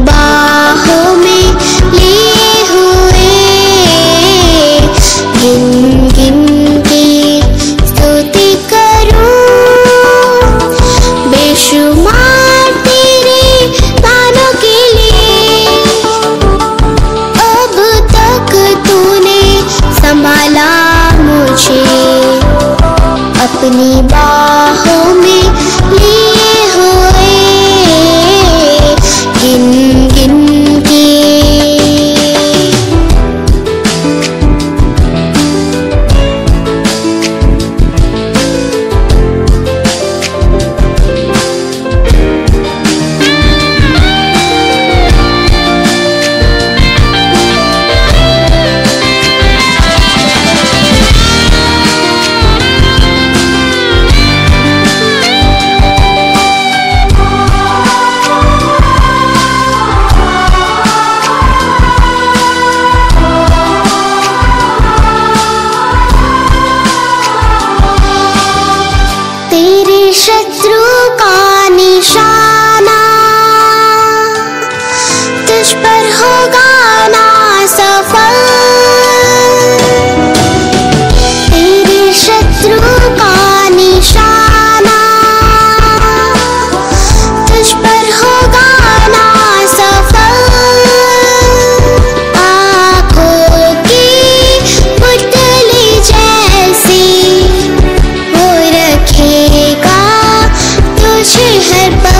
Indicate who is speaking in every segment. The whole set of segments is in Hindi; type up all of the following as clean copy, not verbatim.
Speaker 1: बाहों में लिए हुए, गिन गिन के स्तुति करूं, बेशुमार तेरे दानों के लिए। अब तक तूने संभाला मुझे, अपनी बाहों में लिए हुए, गिन गिन के। शत्रु का निशाना तुझ पर होगा ना सफल, तेरे शत्रु का निशाना तुझ पर होगा ना सफल। आँखों की पुतली जैसी वो रखेगा तुझे हर पल,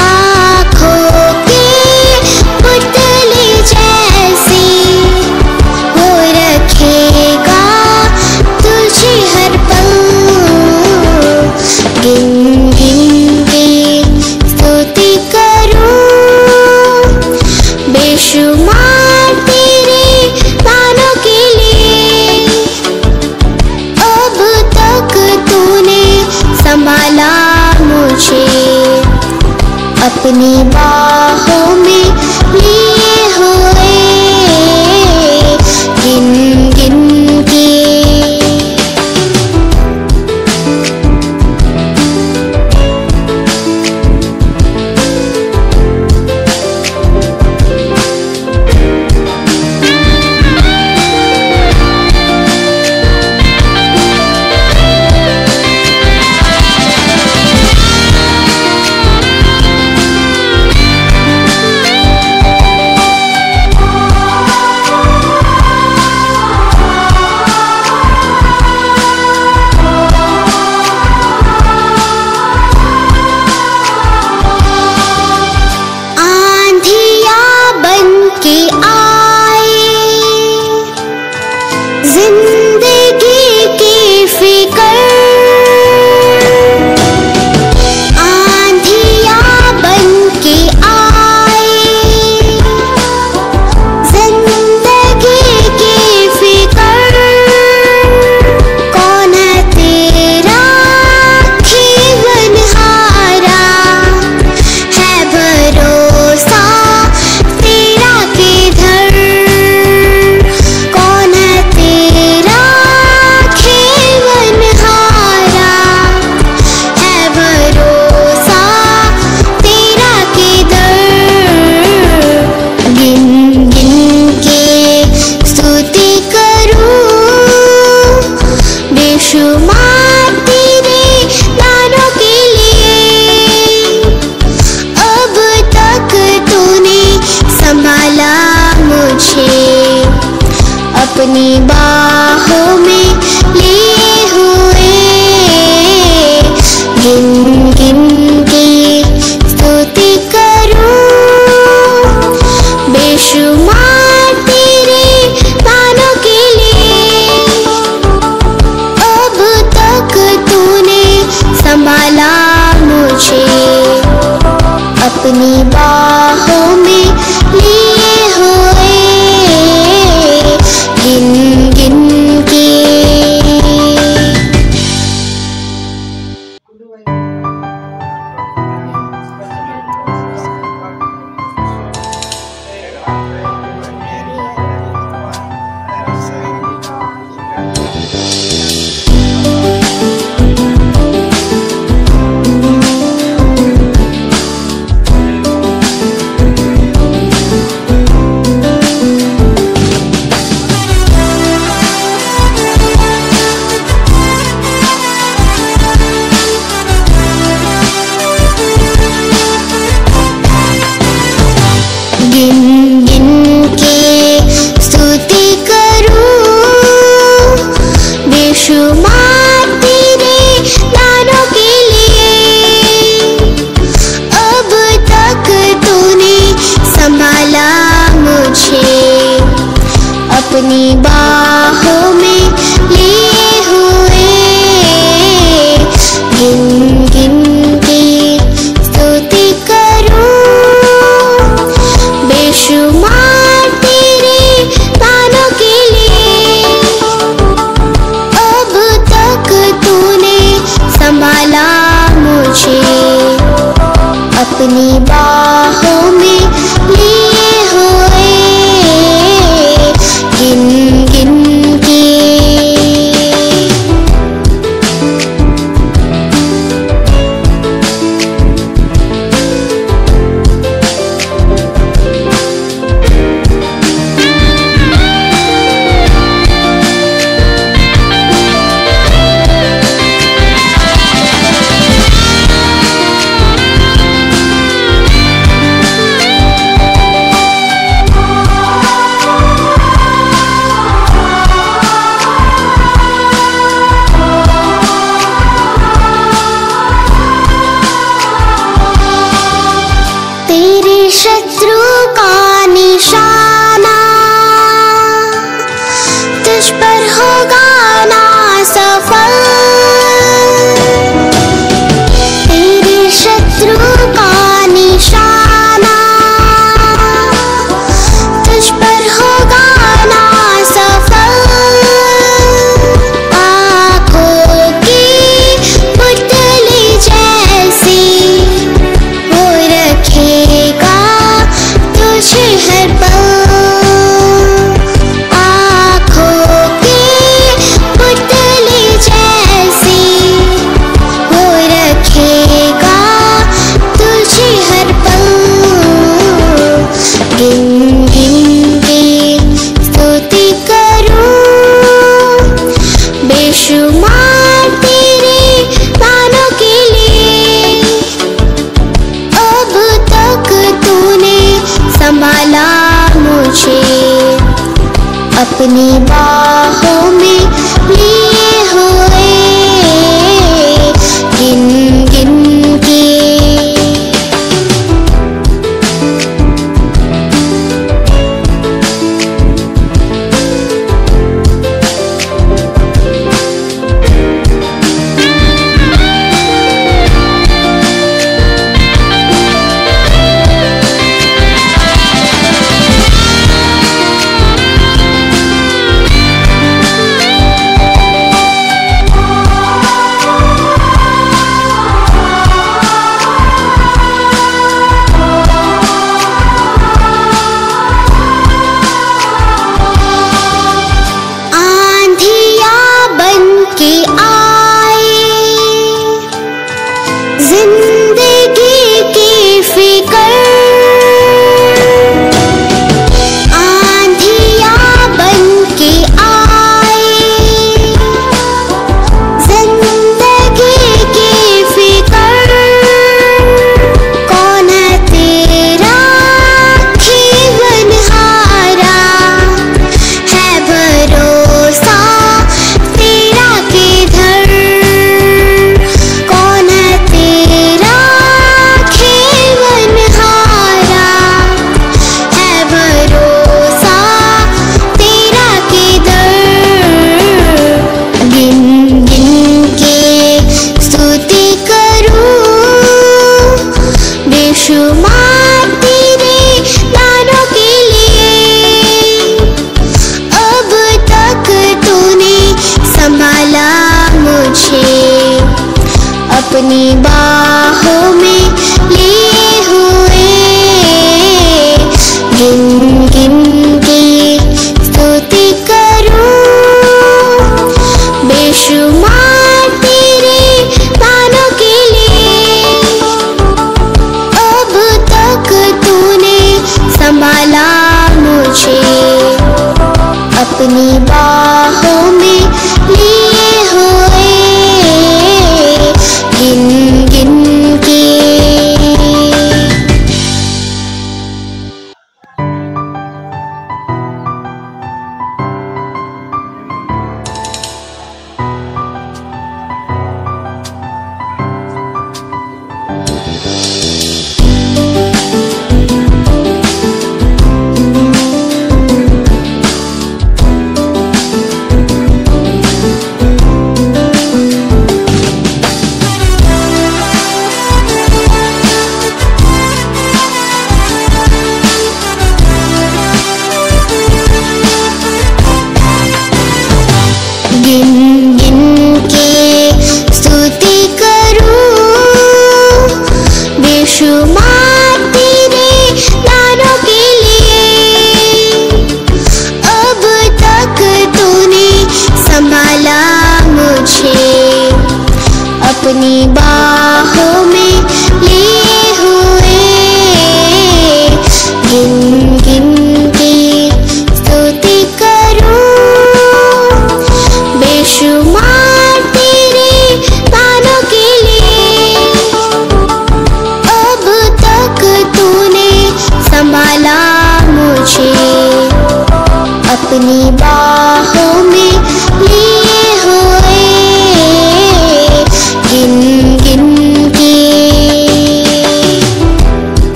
Speaker 1: आँखों की पुतली जैसी वो रखेगा तुझे हर पल। गिन गिन के स्तुति करूं, बेशुमार तेरे दानों के लिए। अब तक तूने संभाला मुझे, अपनी बाहों में लिए हुए, गिन गिन के। बेशुमार तेरे दानों के लिए। अब तक तूने संभाला मुझे, अपनी बाहों में लिए हुए, गिन गिन के स्तुति करूं, बेशुमार तेरे दानों के लिए। अब तक तूने संभाला मुझे, अपनी बाहों में लिए हुए, गिन गिन के। अपनी बाहों में लिए हुए गिन गिन के।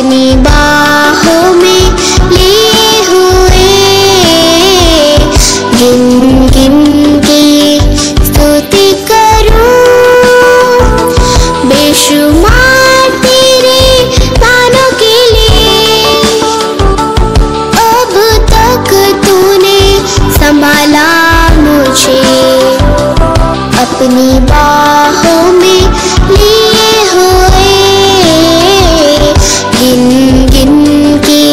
Speaker 1: अपनी बाहों में लिए हुए, गिन गिन के स्तुति करूं, बेशुमार तेरे दानों के लिए। अब तक तूने संभाला मुझे, अपनी बाहों में लिए हुए, गिन गिन के।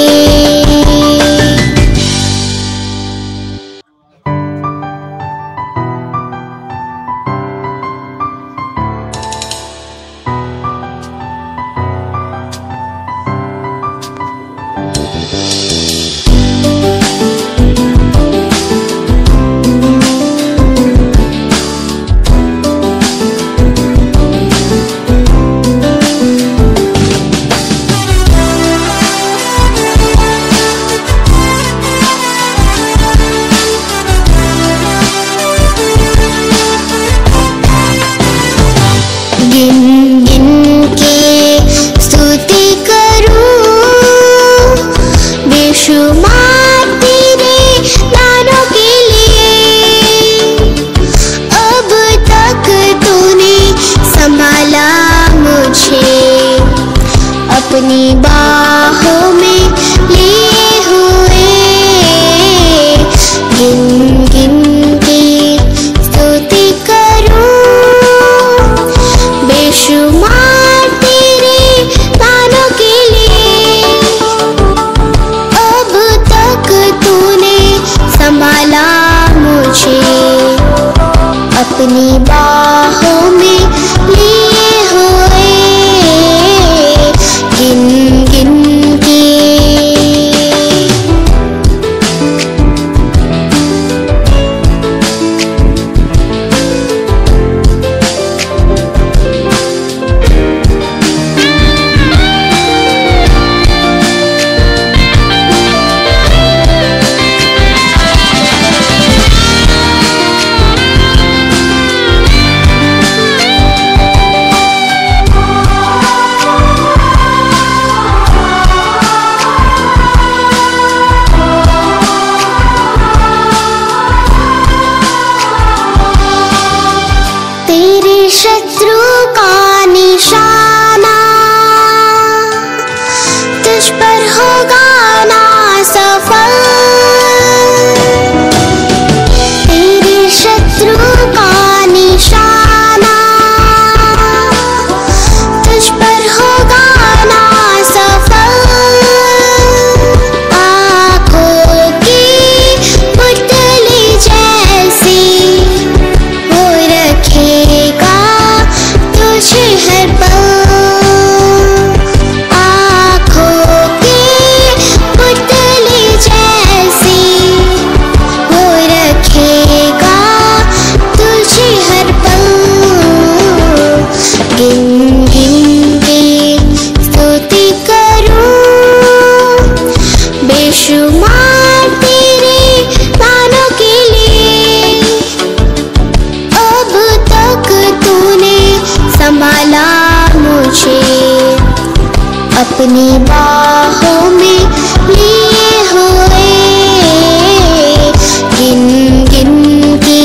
Speaker 1: गिन गिन के स्तुति करूं, बेशुमार तेरे दानों के लिए। अब तक तूने संभाला मुझे, अपनी बाहों में लिए हुए, गिन गिन के स्तुति करूं, बेशुमार तेरे दानों के लिए। अब तक तूने संभाला मुझे, अपनी बाहों में लिए हुए, गिन गिन के। तेरे शत्रु का निशाना तुझ पर होगा ना सफल। तेरे शत्रु का निशाना तुझ पर होगा ना सफल। आँखों की पुतली जैसी वो रखेगा तुझे हर पल। आँखों की पुतली जैसी वो रखेगा तुझे हर पल। गिन गिन के स्तुति करूं, बेशुमार तेरे दानों के लिए। अब तक तूने संभाला मुझे, अपनी बाहों में लिए हुए, गिन गिन के।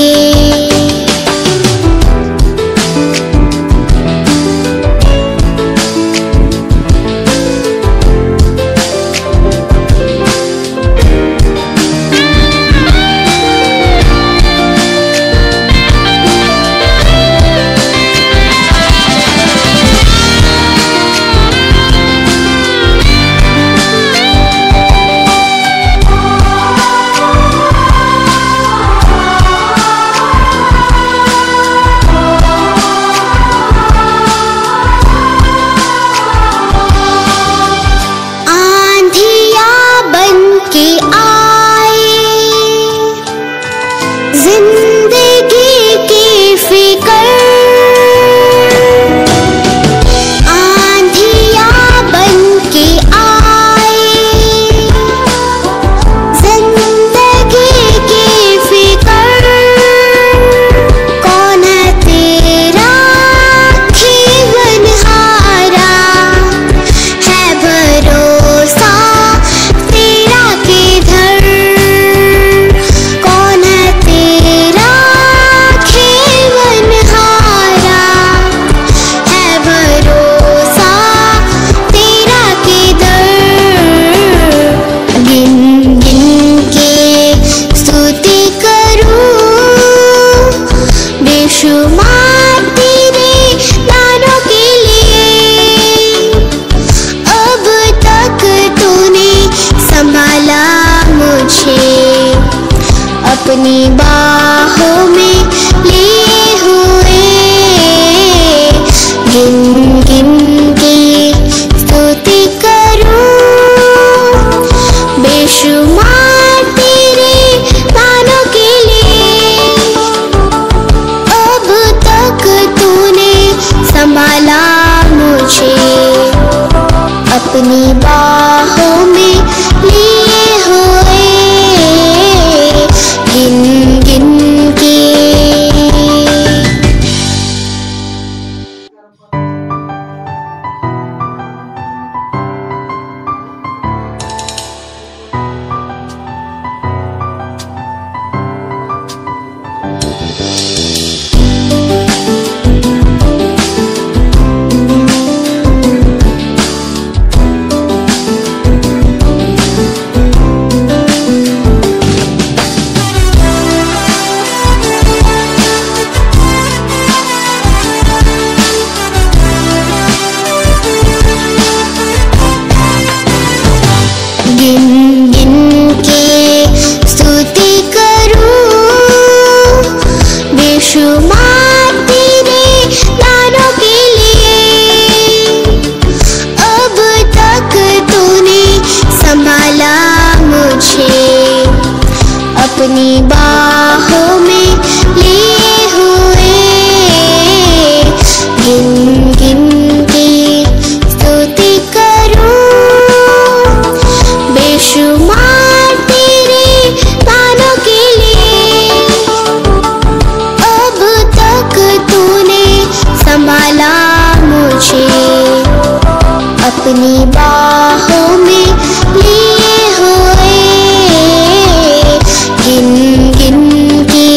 Speaker 1: अपनी बाहों में लिए हुए, गिन गिन के स्तुति करूं, बेशुमार तेरे दानों के लिए। अब तक तूने संभाला मुझे, अपनी बाहों में लिए हुए, गिन गिन के। गिन गिन के स्तुति करूं, बेशुमार तेरे दानों के लिए। अब तक तूने संभाला मुझे, अपनी बाहों में लिए हुए, गिन गिन के स्तुति करूं, बेशुमार तेरे दानों के लिए। अब तक तूने संभाला मुझे, अपनी बाहों में लिए हुए, गिन गिन के।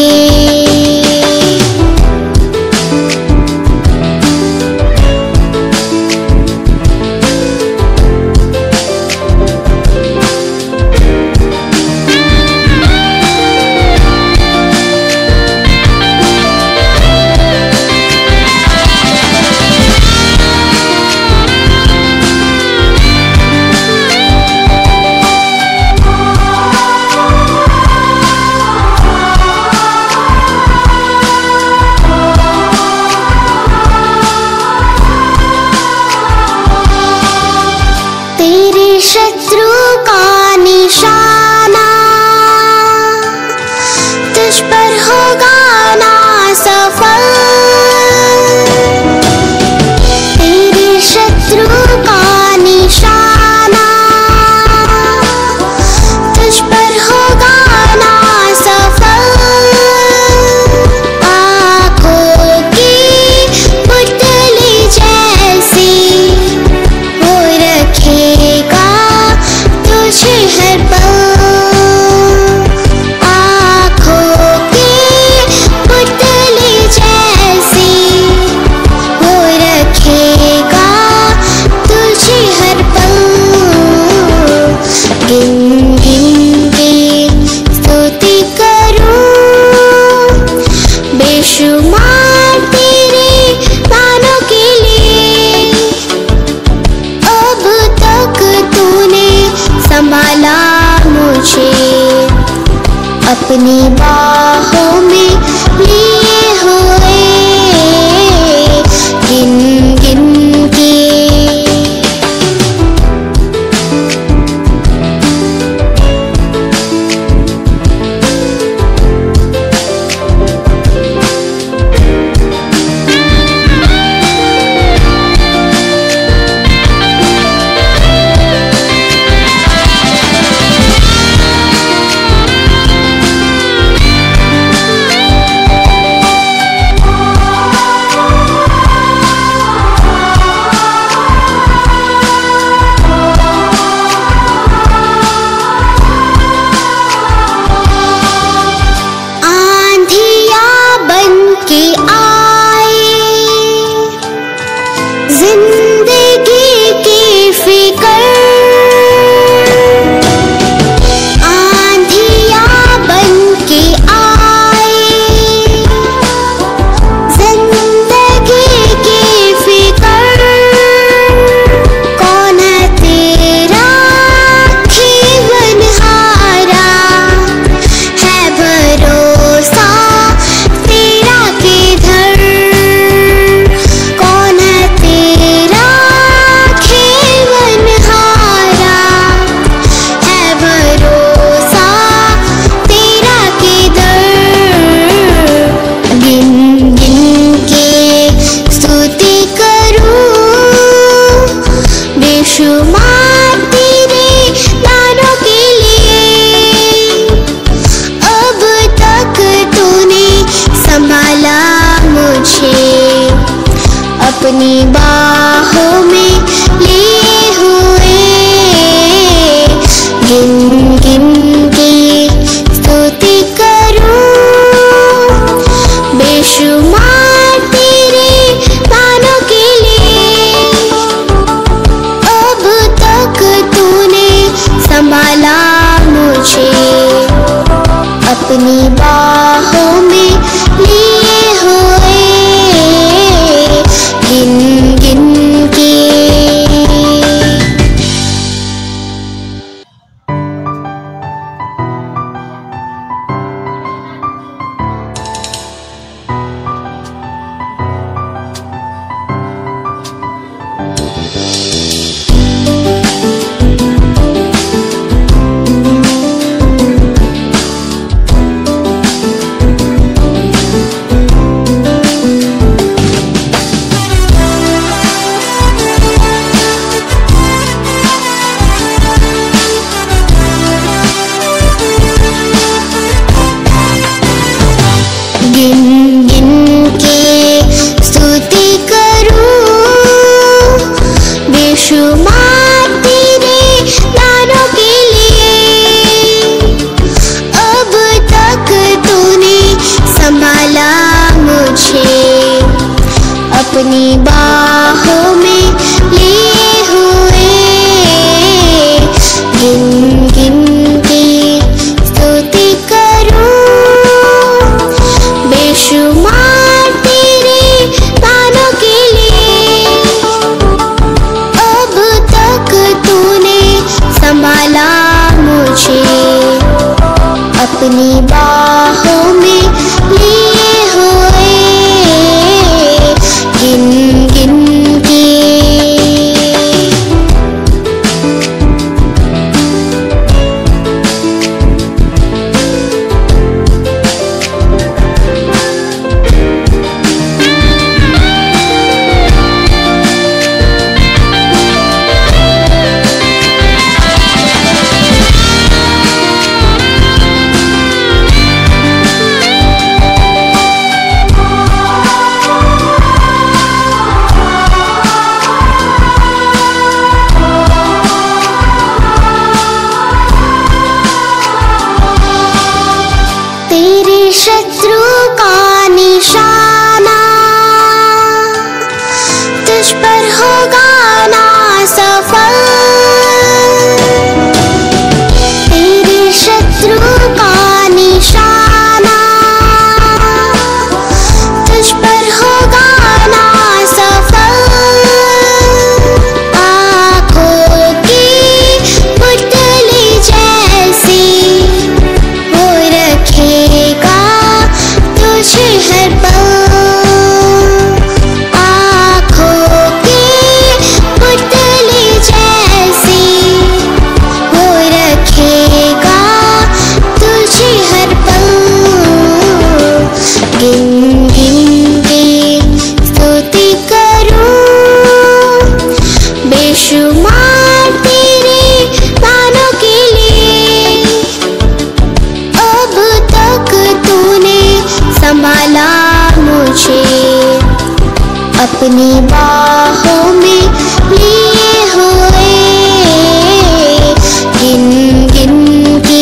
Speaker 1: तेरे शत्रु का निशाना तुझ पर होगा ना सफल। तेरे शत्रु का निशाना तुझ पर होगा ना सफल। आँखों की पुतली जैसी वो रखेगा तुझे हर पल। आँखों की पुतली जैसी वो रखेगा तुझे हर पल। गिन गिन के स्तुति करूं, बेशुमार तेरे दानों के लिए। अब तक तूने संभाला मुझे, अपनी बाहों में लिए हुए, गिन गिन के। बेशुमार तेरे दानों के लिए। अब तक तूने संभाला मुझे, अपनी बाहों में लिए हुए। गिन गिन के स्तुति करूं, बेशुमार तेरे दानों के लिए। अब तक तूने संभाला मुझे, अपनी बाहों में लिए हुए। गिन गिन के गिन गिन के स्तुति करूं, बेशुमार तेरे दानों के लिए। अब तक तूने संभाला मुझे, अपनी बाहों में लिए हुए। गिन गिन के स्तुति करूं, बेशुमार तेरे दानों के लिए। अब तक तूने संभाला मुझे, अपनी बाहों में लिए हुए। गिन गिन के तेरे शत्रु का निशाना तुझ पर होगा ना सफल। तेरे शत्रु का निशाना तुझ पर होगा ना सफल। आँखों की पुतली जैसी वो रखेगा तुझे हर पल। आँखों की पुतली जैसी वो रखेगा तुझे हर पल। गिन गिन के स्तुति करूं, बेशुमार तेरे दानों के लिए। अब तक तूने संभाला मुझे, अपनी बाहों में लिए हुए। गिन गिन के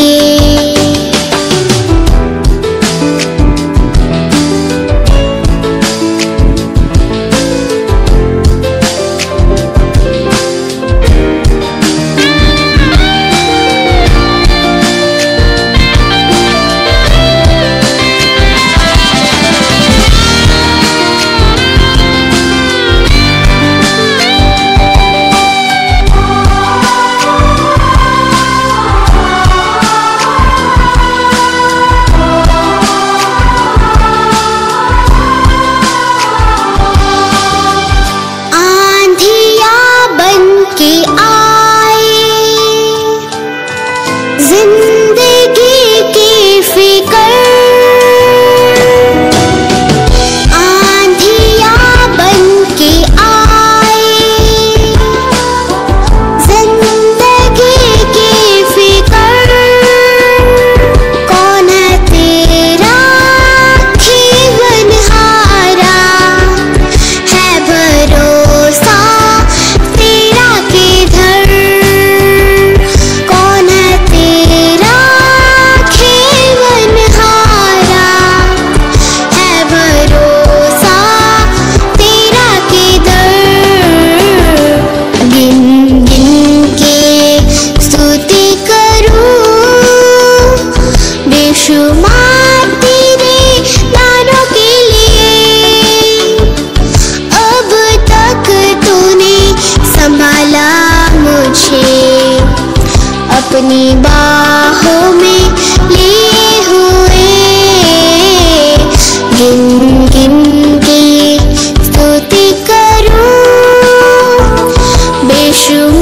Speaker 1: शुमार